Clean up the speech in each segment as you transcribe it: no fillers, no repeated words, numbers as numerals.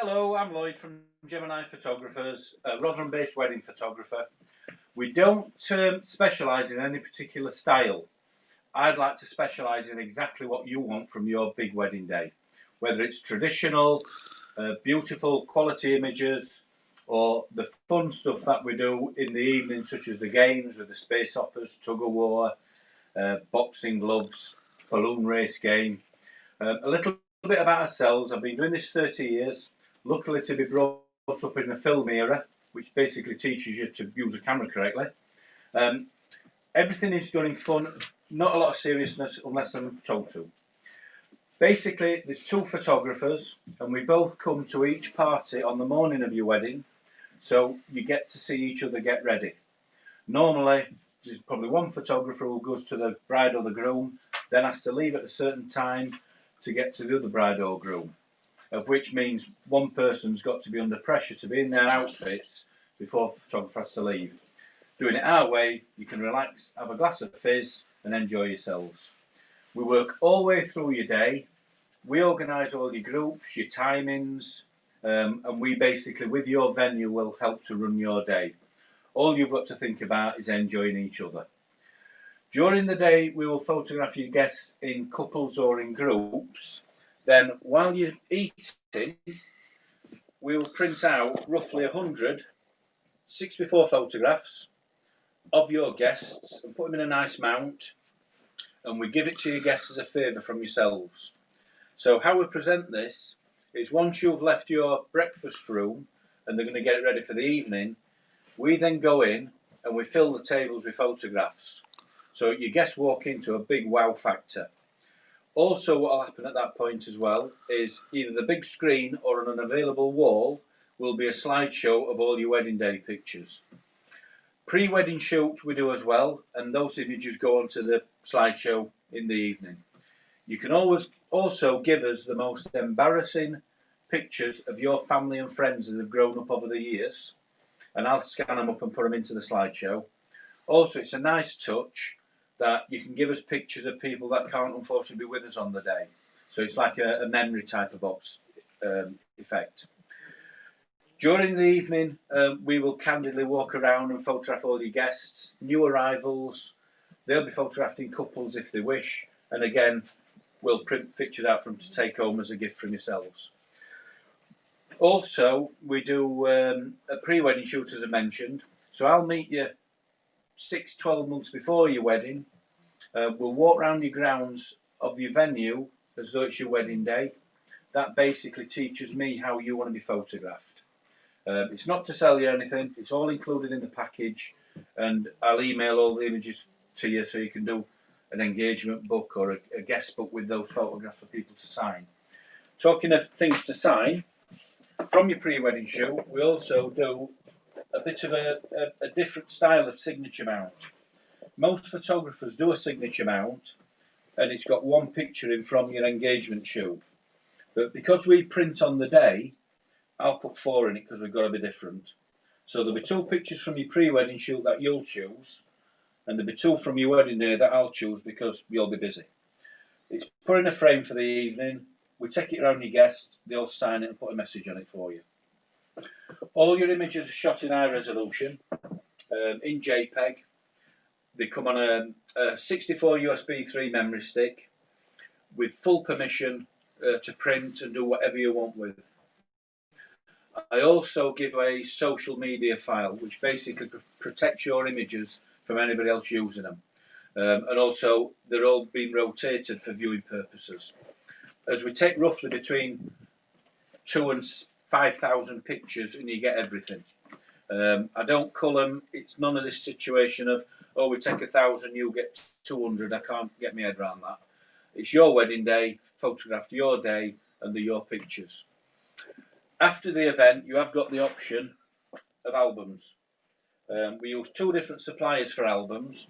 Hello, I'm Lloyd from Gemini Photographers, a Rotherham-based wedding photographer. We don't specialise in any particular style. I'd like to specialise in exactly what you want from your big wedding day. Whether it's traditional, beautiful quality images, or the fun stuff that we do in the evening, such as the games with the space operas, tug-of-war, boxing gloves, balloon race game. A little bit about ourselves. I've been doing this 30 years. Luckily to be brought up in the film era, which basically teaches you to use a camera correctly. Everything is done in fun, not a lot of seriousness unless I'm told to. Basically, there's two photographers and we both come to each party on the morning of your wedding, so you get to see each other get ready. Normally, there's probably one photographer who goes to the bride or the groom, then has to leave at a certain time to get to the other bride or groom, of which means one person's got to be under pressure to be in their outfits before the photographer has to leave. Doing it our way, you can relax, have a glass of fizz and enjoy yourselves. We work all the way through your day. We organise all your groups, your timings, and we basically, with your venue, will help to run your day. All you've got to think about is enjoying each other. During the day, we will photograph your guests in couples or in groups. Then, while you're eating, we will print out roughly 100 6x4 photographs of your guests and put them in a nice mount, and we give it to your guests as a favour from yourselves. So how we present this is, once you've left your breakfast room and they're going to get it ready for the evening, we then go in and we fill the tables with photographs. So your guests walk into a big wow factor. Also, what will happen at that point as well is either the big screen or an unavailable wall will be a slideshow of all your wedding day pictures. Pre-wedding shoot we do as well, and those images go onto the slideshow in the evening. You can always also give us the most embarrassing pictures of your family and friends that have grown up over the years, and I'll scan them up and put them into the slideshow. Also, it's a nice touch that you can give us pictures of people that can't unfortunately be with us on the day. So it's like a memory type of box effect. During the evening, we will candidly walk around and photograph all your guests, new arrivals. They'll be photographed in couples if they wish. And again, we'll print pictures out for them to take home as a gift from yourselves. Also, we do a pre-wedding shoot, as I mentioned. So I'll meet you 6-12 months before your wedding. We'll walk around your grounds of your venue as though it's your wedding day. That basically teaches me how you want to be photographed. It's not to sell you anything, it's all included in the package, and I'll email all the images to you so you can do an engagement book or a guest book with those photographs for people to sign. Talking of things to sign, from your pre-wedding shoot, we also do a bit of a different style of signature mount. Most photographers do a signature mount and it's got one picture in from your engagement shoot. But because we print on the day, I'll put 4 in it because we've got to be different. So there'll be 2 pictures from your pre-wedding shoot that you'll choose, and there'll be 2 from your wedding day that I'll choose because you'll be busy. It's put in a frame for the evening. We take it around your guests, they'll sign it and put a message on it for you. All your images are shot in high resolution, in JPEG. They come on a 64 USB 3 memory stick with full permission to print and do whatever you want with. I also give a social media file which basically protects your images from anybody else using them. And also they're all being rotated for viewing purposes. As we take roughly between 2,000 and 5,000 pictures and you get everything. I don't cull them. It's none of this situation of, oh, we take 1,000, you get 200. I can't get my head around that. It's your wedding day, photographed your day, and they're your pictures. After the event, you have got the option of albums. We use 2 different suppliers for albums.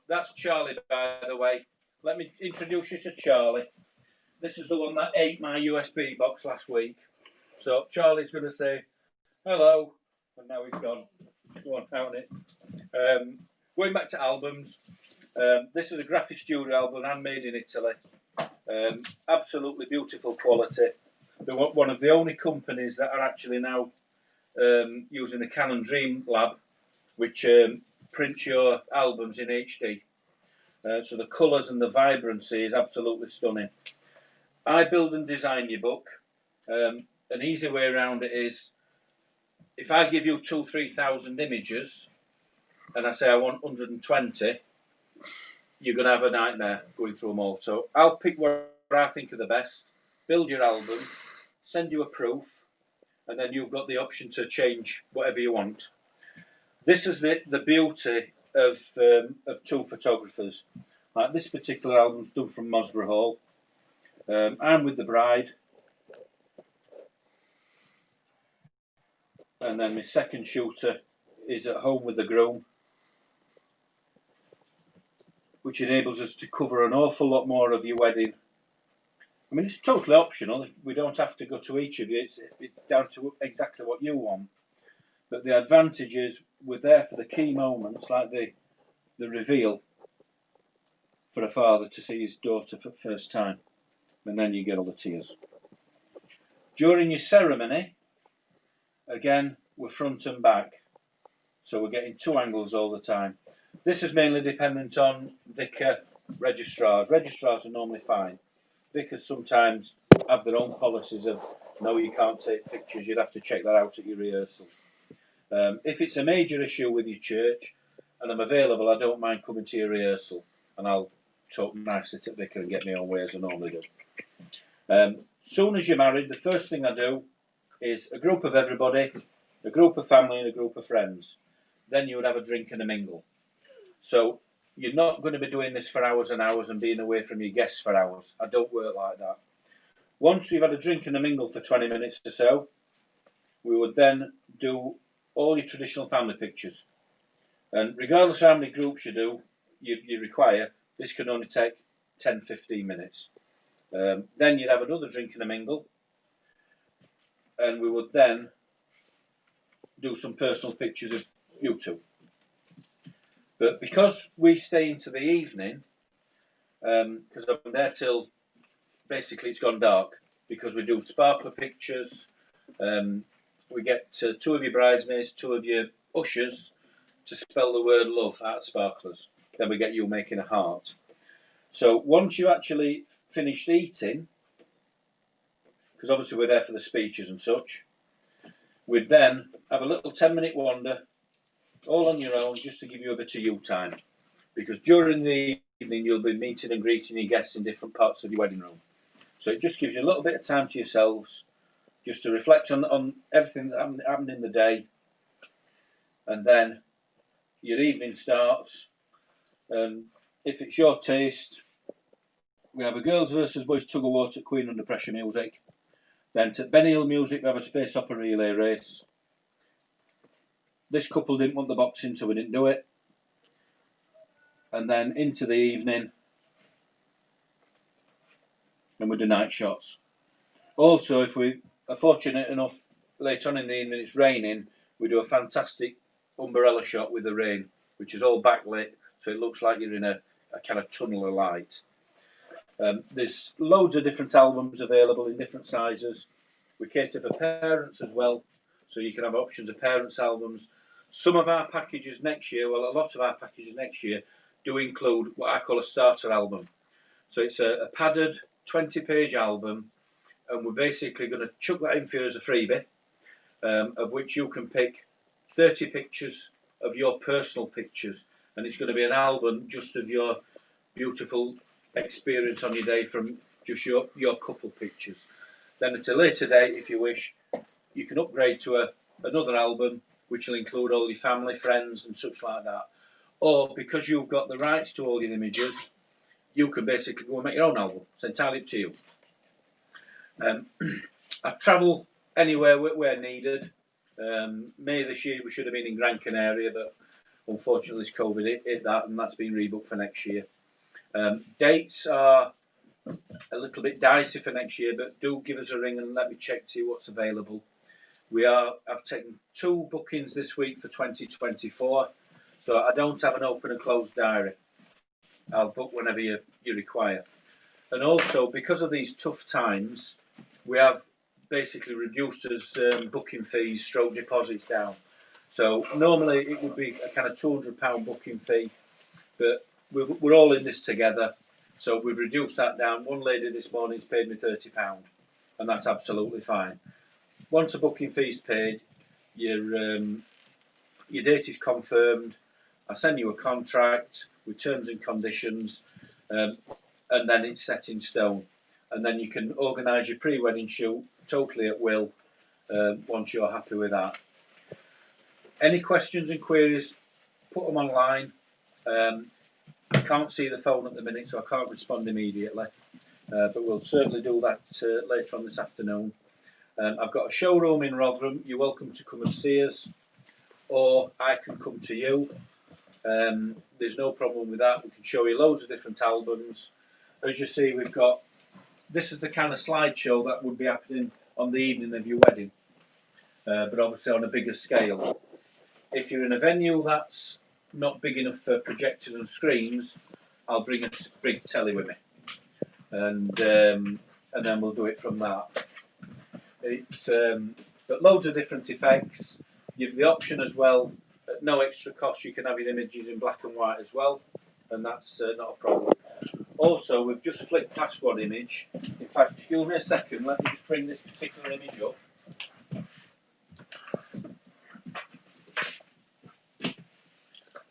That's Charlie, by the way. Let me introduce you to Charlie. This is the one that ate my USB box last week. So Charlie's going to say hello, and now he's gone. Go on, out on it. Going back to albums, this is a Graphic Studio album handmade in Italy. Absolutely beautiful quality. They're one of the only companies that are actually now using the Canon Dream Lab, which prints your albums in HD. So the colours and the vibrancy is absolutely stunning. I build and design your book. An easy way around it is, if I give you 2,000-3,000 images and I say I want 120, you're going to have a nightmare going through them all. So I'll pick what I think are the best, build your album, send you a proof, and then you've got the option to change whatever you want. This is the beauty of tool photographers. Like this particular album's done from Mosborough Hall. I'm with the bride. And then my second shooter is at home with the groom, which enables us to cover an awful lot more of your wedding. I mean, it's totally optional. We don't have to go to each of you. It's down to exactly what you want. But the advantage is we're there for the key moments, like the reveal for a father to see his daughter for the first time. And then you get all the tears. During your ceremony, again, we're front and back. So we're getting two angles all the time. This is mainly dependent on vicar registrars. Registrars are normally fine. Vicars sometimes have their own policies of, no, you can't take pictures, you'd have to check that out at your rehearsal. If it's a major issue with your church and I'm available, I don't mind coming to your rehearsal and I'll talk nicely to the vicar and get my own way as I normally do. Soon as you're married, the first thing I do is a group of everybody, a group of family and a group of friends. Then you would have a drink and a mingle. So you're not going to be doing this for hours and hours and being away from your guests for hours. I don't work like that. Once we've had a drink and a mingle for 20 minutes or so, we would then do all your traditional family pictures. And regardless of how many groups you require, this can only take 10-15 minutes. Then you'd have another drink and a mingle, and we would then do some personal pictures of you two. But because we stay into the evening, because I'm there till basically it's gone dark, because we do sparkler pictures, we get two of your bridesmaids, two of your ushers to spell the word love out of sparklers. Then we get you making a heart. So once you actually finished eating, because obviously we're there for the speeches and such, we'd then have a little 10-minute wander, all on your own, just to give you a bit of you time. Because during the evening, you'll be meeting and greeting your guests in different parts of your wedding room. So it just gives you a little bit of time to yourselves, just to reflect on everything that happened in the day. And then your evening starts. And if it's your taste, we have a girls versus boys tug of war at Queen Under Pressure music. Then to Benny Hill music, we have a space opera relay race. This couple didn't want the boxing, so we didn't do it. And then into the evening, and we do night shots. Also, if we are fortunate enough, later on in the evening it's raining, we do a fantastic umbrella shot with the rain, which is all backlit, so it looks like you're in a kind of tunnel of light. There's loads of different albums available in different sizes. We cater for parents as well, so you can have options of parents' albums. Some of our packages next year, well, a lot of our packages next year do include what I call a starter album. So it's a padded 20-page album, and we're basically going to chuck that in for you as a freebie, of which you can pick 30 pictures of your personal pictures, and it's going to be an album just of your beautiful experience on your day from just your couple pictures. Then at a later date, if you wish, you can upgrade to another album, which will include all your family, friends and such like that. Or because you've got the rights to all your images, you can basically go and make your own album. It's entirely up to you. I travel anywhere where needed. May this year we should have been in Gran Canaria, but unfortunately this COVID hit that, and that's been rebooked for next year. Dates are a little bit dicey for next year, but do give us a ring and let me check to see what's available. I've taken 2 bookings this week for 2024, so I don't have an open and closed diary. I'll book whenever you require. And also, because of these tough times, we have basically reduced as booking fees, stroke deposits down. So normally it would be a kind of £200 booking fee, but we're all in this together. So we've reduced that down. One lady this morning's paid me £30, and that's absolutely fine. Once a booking fee's paid, your date is confirmed. I send you a contract with terms and conditions, and then it's set in stone. And then you can organise your pre-wedding shoot totally at will once you're happy with that. Any questions and queries, put them online. I can't see the phone at the minute, so I can't respond immediately. But we'll certainly do that later on this afternoon. I've got a showroom in Rotherham. You're welcome to come and see us, or I can come to you. There's no problem with that. We can show you loads of different albums. As you see, we've got, this is the kind of slideshow that would be happening on the evening of your wedding, but obviously on a bigger scale. If you're in a venue that's not big enough for projectors and screens, I'll bring a big telly with me, and then we'll do it from that. But loads of different effects. You've the option as well, at no extra cost, you can have your images in black and white as well, and that's not a problem. Also, we've just flicked past one image. In fact, excuse me a second, let me just bring this particular image up.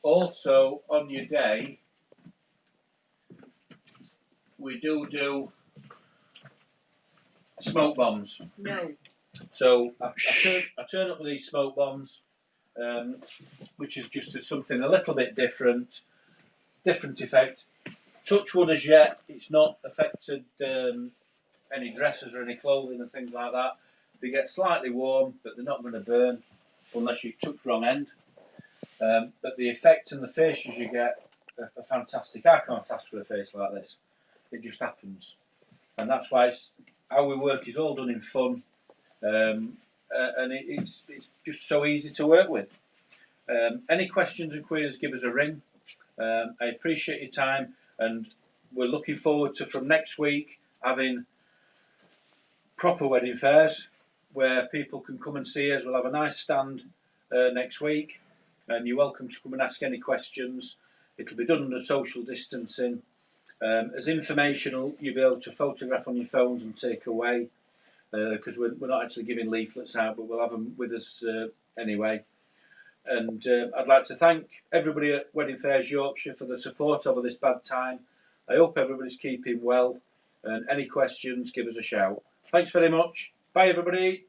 Also, on your day, we do smoke bombs. No. So I turn up with these smoke bombs, which is just something a little bit different effect. Touch wood as yet, it's not affected any dresses or any clothing and things like that. They get slightly warm, but they're not going to burn unless you touch wrong end. But the effect and the faces you get are fantastic. I can't ask for a face like this. It just happens. And that's why how we work is all done in fun. And it's just so easy to work with. Any questions and queries, give us a ring. I appreciate your time, and we're looking forward to, from next week, having proper wedding fairs where people can come and see us. We'll have a nice stand next week, and you're welcome to come and ask any questions. It'll be done under social distancing. As informational, you'll be able to photograph on your phones and take away, because we're not actually giving leaflets out, but we'll have them with us anyway. And I'd like to thank everybody at Wedding Fairs Yorkshire for the support over this bad time. I hope everybody's keeping well, and any questions, give us a shout. Thanks very much. Bye everybody.